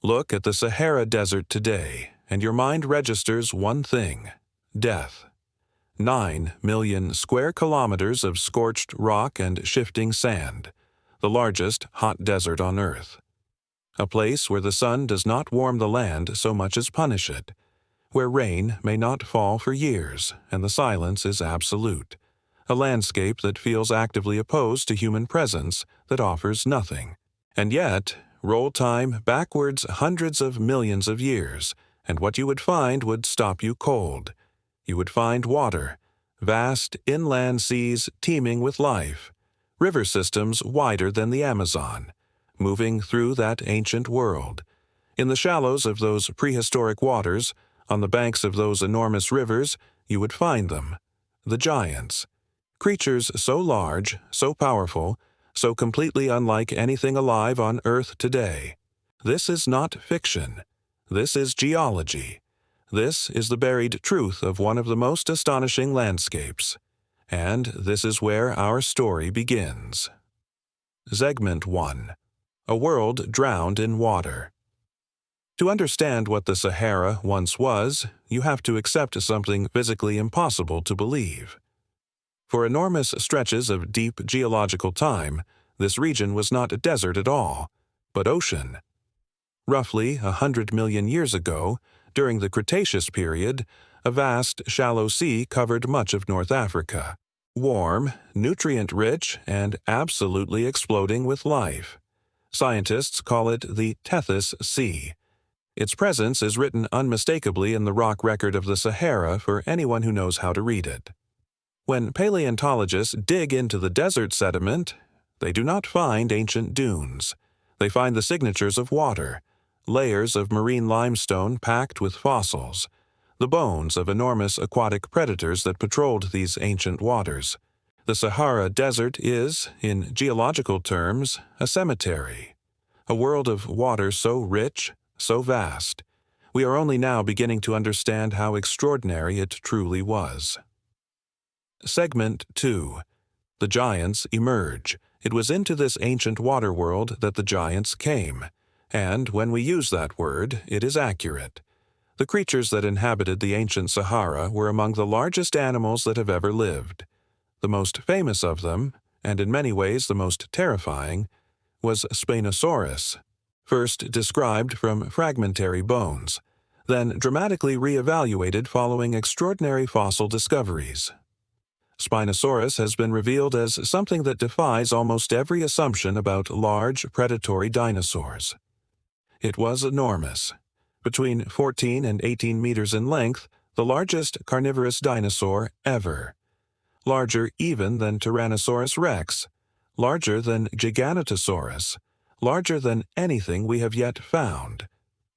Look at the Sahara Desert today, and your mind registers one thing: death. 9 million square kilometers of scorched rock and shifting sand, the largest hot desert on Earth. A place where the sun does not warm the land so much as punish it, where rain may not fall for years and the silence is absolute, a landscape that feels actively opposed to human presence, that offers nothing. And yet, roll time backwards hundreds of millions of years, and what you would find would stop you cold. You would find water, vast inland seas teeming with life, river systems wider than the Amazon, moving through that ancient world. In the shallows of those prehistoric waters, on the banks of those enormous rivers, you would find them, the giants. Creatures so large, so powerful, so completely unlike anything alive on Earth today. This is not fiction. This is geology. This is the buried truth of one of the most astonishing landscapes. And this is where our story begins. Segment 1. A world drowned in water. To understand what the Sahara once was, you have to accept something physically impossible to believe. For enormous stretches of deep geological time, this region was not a desert at all, but ocean. Roughly 100 million years ago, during the Cretaceous period, a vast, shallow sea covered much of North Africa. Warm, nutrient-rich, and absolutely exploding with life. Scientists call it the Tethys Sea. Its presence is written unmistakably in the rock record of the Sahara for anyone who knows how to read it. When paleontologists dig into the desert sediment, they do not find ancient dunes. They find the signatures of water, layers of marine limestone packed with fossils, the bones of enormous aquatic predators that patrolled these ancient waters. The Sahara Desert is, in geological terms, a cemetery, a world of water so rich, so vast. We are only now beginning to understand how extraordinary it truly was. Segment 2. The giants emerge. It was into this ancient water world that the giants came. And when we use that word, it is accurate. The creatures that inhabited the ancient Sahara were among the largest animals that have ever lived. The most famous of them, and in many ways the most terrifying, was Spinosaurus, first described from fragmentary bones, then dramatically re-evaluated following extraordinary fossil discoveries. Spinosaurus has been revealed as something that defies almost every assumption about large, predatory dinosaurs. It was enormous. Between 14 and 18 meters in length, the largest carnivorous dinosaur ever. Larger even than Tyrannosaurus rex, larger than Giganotosaurus, larger than anything we have yet found.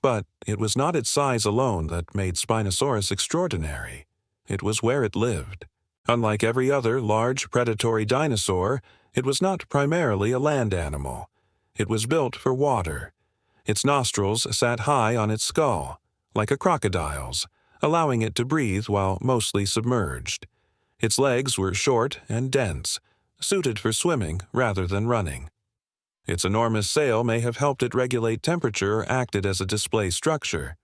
But it was not its size alone that made Spinosaurus extraordinary. It was where it lived. Unlike every other large predatory dinosaur, it was not primarily a land animal. It was built for water. Its nostrils sat high on its skull, like a crocodile's, allowing it to breathe while mostly submerged. Its legs were short and dense, suited for swimming rather than running. Its enormous sail may have helped it regulate temperature or acted as a display structure.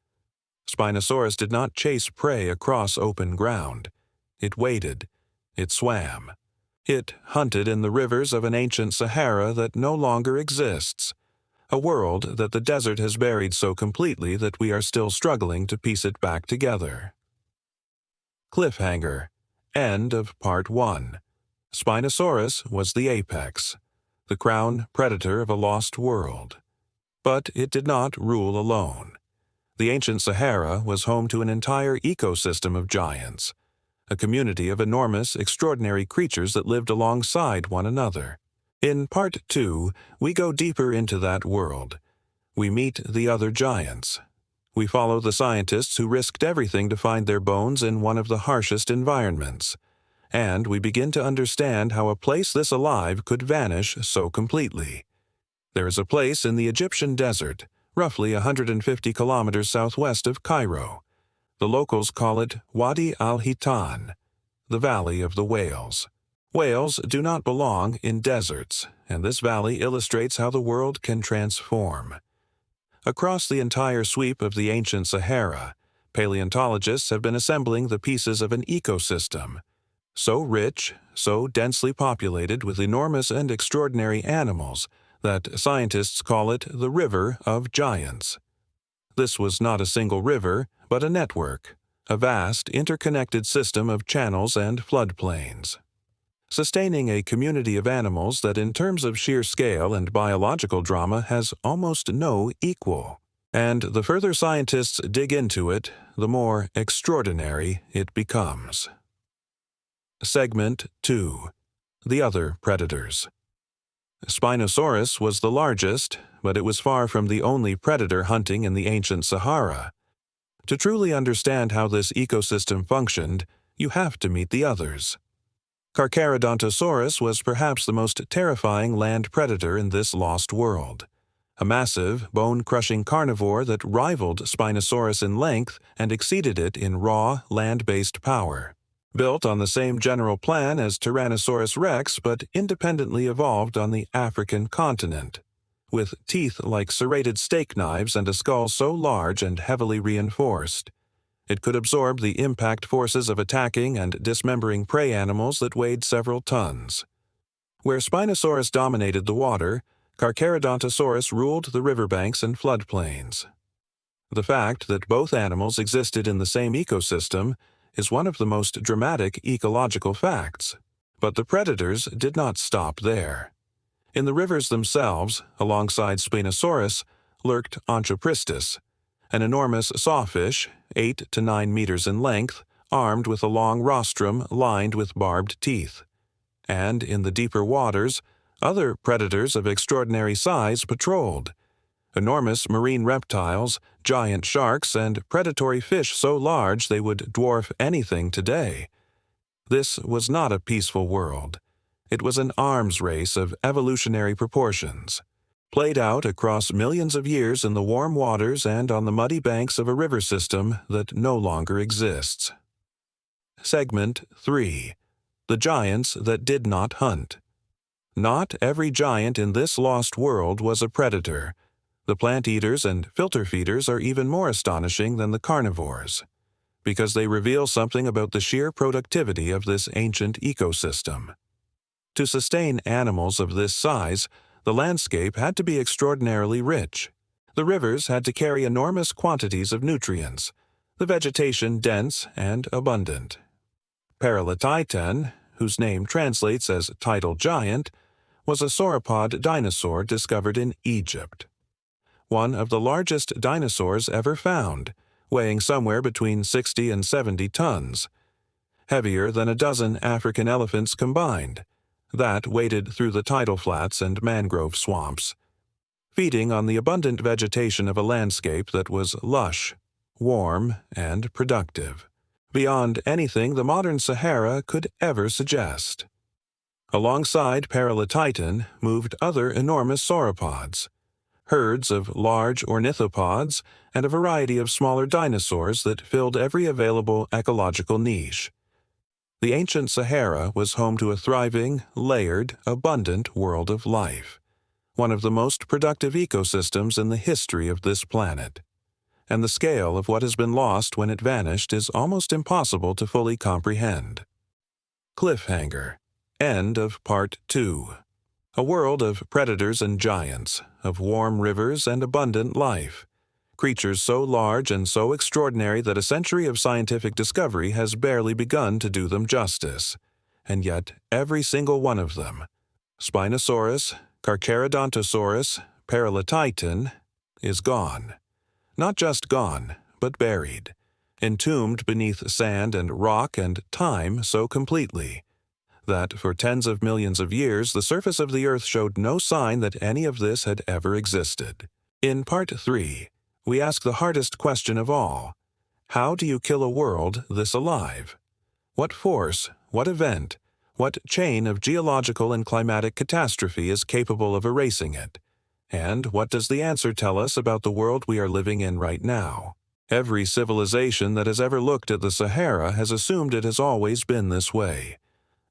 Spinosaurus did not chase prey across open ground. It waded. It swam. It hunted in the rivers of an ancient Sahara that no longer exists. A world that the desert has buried so completely that we are still struggling to piece it back together. Cliffhanger. End of Part 1. Spinosaurus was the apex, the crown predator of a lost world. But it did not rule alone. The ancient Sahara was home to an entire ecosystem of giants, a community of enormous, extraordinary creatures that lived alongside one another. In Part 2, we go deeper into that world. We meet the other giants. We follow the scientists who risked everything to find their bones in one of the harshest environments. And we begin to understand how a place this alive could vanish so completely. There is a place in the Egyptian desert, roughly 150 kilometers southwest of Cairo. The locals call it Wadi al-Hitan, the Valley of the Whales. Whales do not belong in deserts, and this valley illustrates how the world can transform. Across the entire sweep of the ancient Sahara, paleontologists have been assembling the pieces of an ecosystem, so rich, so densely populated with enormous and extraordinary animals that scientists call it the River of Giants. This was not a single river, but a network, a vast interconnected system of channels and floodplains, sustaining a community of animals that in terms of sheer scale and biological drama has almost no equal. And the further scientists dig into it, the more extraordinary it becomes. Segment 2. The Other Predators. Spinosaurus was the largest, but it was far from the only predator hunting in the ancient Sahara. To truly understand how this ecosystem functioned, you have to meet the others. Carcharodontosaurus was perhaps the most terrifying land predator in this lost world. A massive, bone-crushing carnivore that rivaled Spinosaurus in length and exceeded it in raw, land-based power. Built on the same general plan as Tyrannosaurus rex but independently evolved on the African continent, with teeth like serrated steak knives and a skull so large and heavily reinforced. It could absorb the impact forces of attacking and dismembering prey animals that weighed several tons. Where Spinosaurus dominated the water, Carcharodontosaurus ruled the riverbanks and floodplains. The fact that both animals existed in the same ecosystem is one of the most dramatic ecological facts. But the predators did not stop there. In the rivers themselves, alongside Spinosaurus, lurked Onchopristis, an enormous sawfish, 8 to 9 meters in length, armed with a long rostrum lined with barbed teeth. And in the deeper waters, other predators of extraordinary size patrolled. Enormous marine reptiles, giant sharks, and predatory fish so large they would dwarf anything today. This was not a peaceful world. It was an arms race of evolutionary proportions, played out across millions of years in the warm waters and on the muddy banks of a river system that no longer exists. Segment 3. The Giants That Did Not Hunt. Not every giant in this lost world was a predator. The plant eaters and filter feeders are even more astonishing than the carnivores, because they reveal something about the sheer productivity of this ancient ecosystem. To sustain animals of this size, the landscape had to be extraordinarily rich. The rivers had to carry enormous quantities of nutrients, the vegetation dense and abundant. Paralititan, whose name translates as tidal giant, was a sauropod dinosaur discovered in Egypt. One of the largest dinosaurs ever found, weighing somewhere between 60 and 70 tons. Heavier than a dozen African elephants combined, that waded through the tidal flats and mangrove swamps, feeding on the abundant vegetation of a landscape that was lush, warm, and productive, beyond anything the modern Sahara could ever suggest. Alongside Paralititan moved other enormous sauropods, herds of large ornithopods, and a variety of smaller dinosaurs that filled every available ecological niche. The ancient Sahara was home to a thriving, layered, abundant world of life, one of the most productive ecosystems in the history of this planet. And the scale of what has been lost when it vanished is almost impossible to fully comprehend. Cliffhanger. End of Part 2. A world of predators and giants, of warm rivers and abundant life. Creatures so large and so extraordinary that a century of scientific discovery has barely begun to do them justice. And yet, every single one of them, Spinosaurus, Carcharodontosaurus, Paralititan, is gone. Not just gone, but buried, entombed beneath sand and rock and time so completely that for tens of millions of years the surface of the earth showed no sign that any of this had ever existed. In Part 3, we ask the hardest question of all. How do you kill a world this alive? What force, what event, what chain of geological and climatic catastrophe is capable of erasing it? And what does the answer tell us about the world we are living in right now? Every civilization that has ever looked at the Sahara has assumed it has always been this way,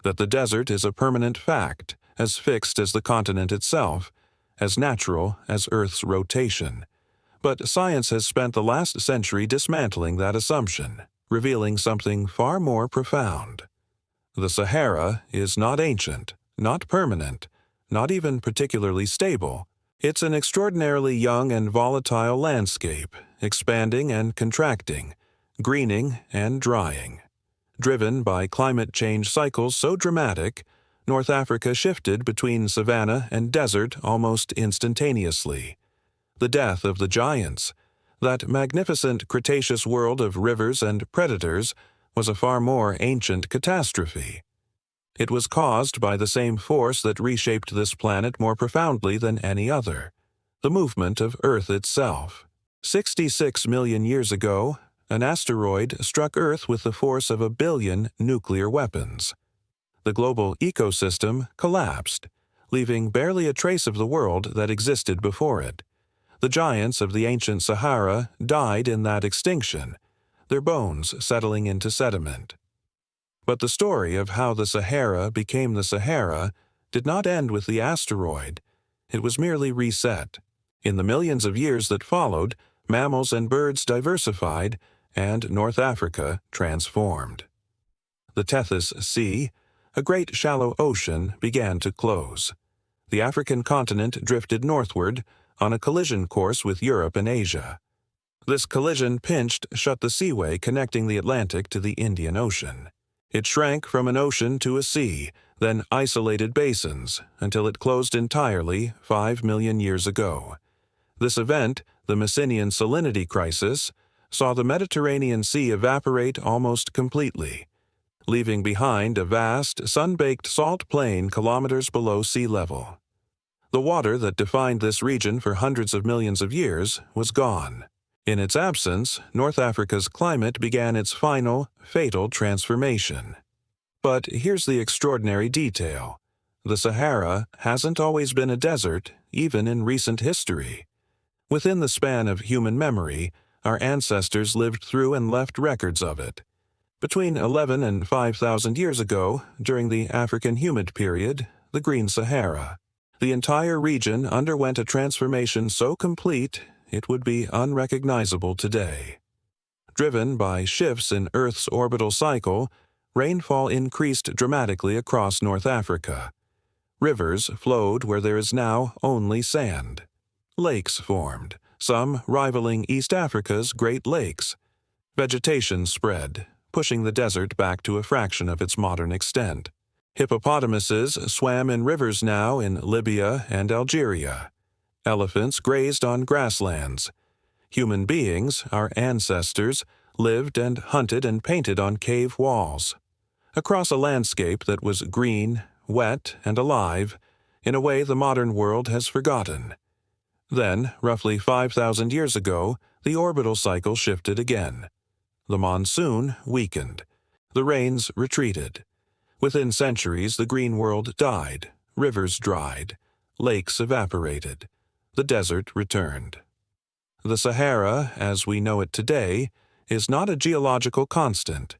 that the desert is a permanent fact, as fixed as the continent itself, as natural as Earth's rotation, But science has spent the last century dismantling that assumption, revealing something far more profound. The Sahara is not ancient, not permanent, not even particularly stable. It's an extraordinarily young and volatile landscape, expanding and contracting, greening and drying. Driven by climate change cycles so dramatic, North Africa shifted between savanna and desert almost instantaneously. The death of the giants, that magnificent Cretaceous world of rivers and predators, was a far more ancient catastrophe. It was caused by the same force that reshaped this planet more profoundly than any other, the movement of Earth itself. 66 million years ago, an asteroid struck Earth with the force of 1 billion nuclear weapons. The global ecosystem collapsed, leaving barely a trace of the world that existed before it. The giants of the ancient Sahara died in that extinction, their bones settling into sediment. But the story of how the Sahara became the Sahara did not end with the asteroid. It was merely reset. In the millions of years that followed, mammals and birds diversified, and North Africa transformed. The Tethys Sea, a great shallow ocean, began to close. The African continent drifted northward on a collision course with Europe and Asia. This collision pinched shut the seaway connecting the Atlantic to the Indian Ocean. It shrank from an ocean to a sea, then isolated basins, until it closed entirely 5 million years ago. This event, the Messinian salinity crisis, saw the Mediterranean Sea evaporate almost completely, leaving behind a vast, sun-baked salt plain kilometers below sea level. The water that defined this region for hundreds of millions of years was gone. In its absence, North Africa's climate began its final, fatal transformation. But here's the extraordinary detail. The Sahara hasn't always been a desert, even in recent history. Within the span of human memory, our ancestors lived through and left records of it. Between 11 and 5,000 years ago, during the African humid period, the Green Sahara, the entire region underwent a transformation so complete it would be unrecognizable today. Driven by shifts in Earth's orbital cycle, rainfall increased dramatically across North Africa. Rivers flowed where there is now only sand. Lakes formed, some rivaling East Africa's Great Lakes. Vegetation spread, pushing the desert back to a fraction of its modern extent. Hippopotamuses swam in rivers now in Libya and Algeria. Elephants grazed on grasslands. Human beings, our ancestors, lived and hunted and painted on cave walls. Across a landscape that was green, wet, and alive, in a way the modern world has forgotten. Then, roughly 5,000 years ago, the orbital cycle shifted again. The monsoon weakened. The rains retreated. Within centuries, the green world died, rivers dried, lakes evaporated. The desert returned. The Sahara, as we know it today, is not a geological constant.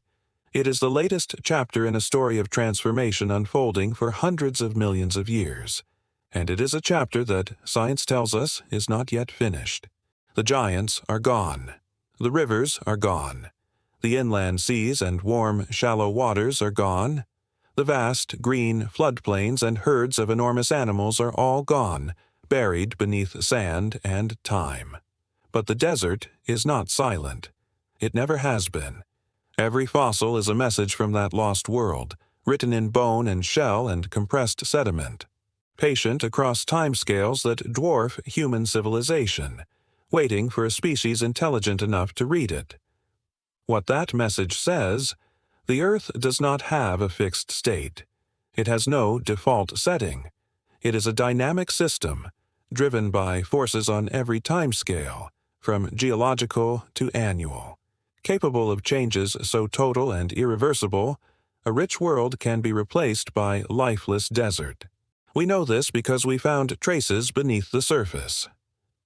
It is the latest chapter in a story of transformation unfolding for hundreds of millions of years. And it is a chapter that, science tells us, is not yet finished. The giants are gone. The rivers are gone. The inland seas and warm, shallow waters are gone. The vast, green floodplains and herds of enormous animals are all gone, buried beneath sand and time. But the desert is not silent. It never has been. Every fossil is a message from that lost world, written in bone and shell and compressed sediment. Patient across timescales that dwarf human civilization, waiting for a species intelligent enough to read it. What that message says: the Earth does not have a fixed state. It has no default setting. It is a dynamic system, driven by forces on every timescale, from geological to annual. Capable of changes so total and irreversible, a rich world can be replaced by lifeless desert. We know this because we found traces beneath the surface.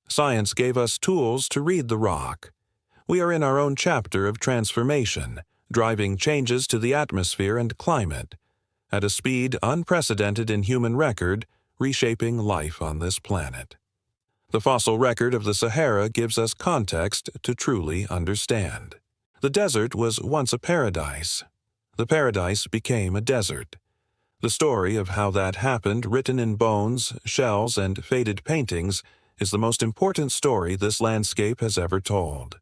Science gave us tools to read the rock. We are in our own chapter of transformation, driving changes to the atmosphere and climate, at a speed unprecedented in human record, reshaping life on this planet. The fossil record of the Sahara gives us context to truly understand. The desert was once a paradise. The paradise became a desert. The story of how that happened, written in bones, shells, and faded paintings, is the most important story this landscape has ever told.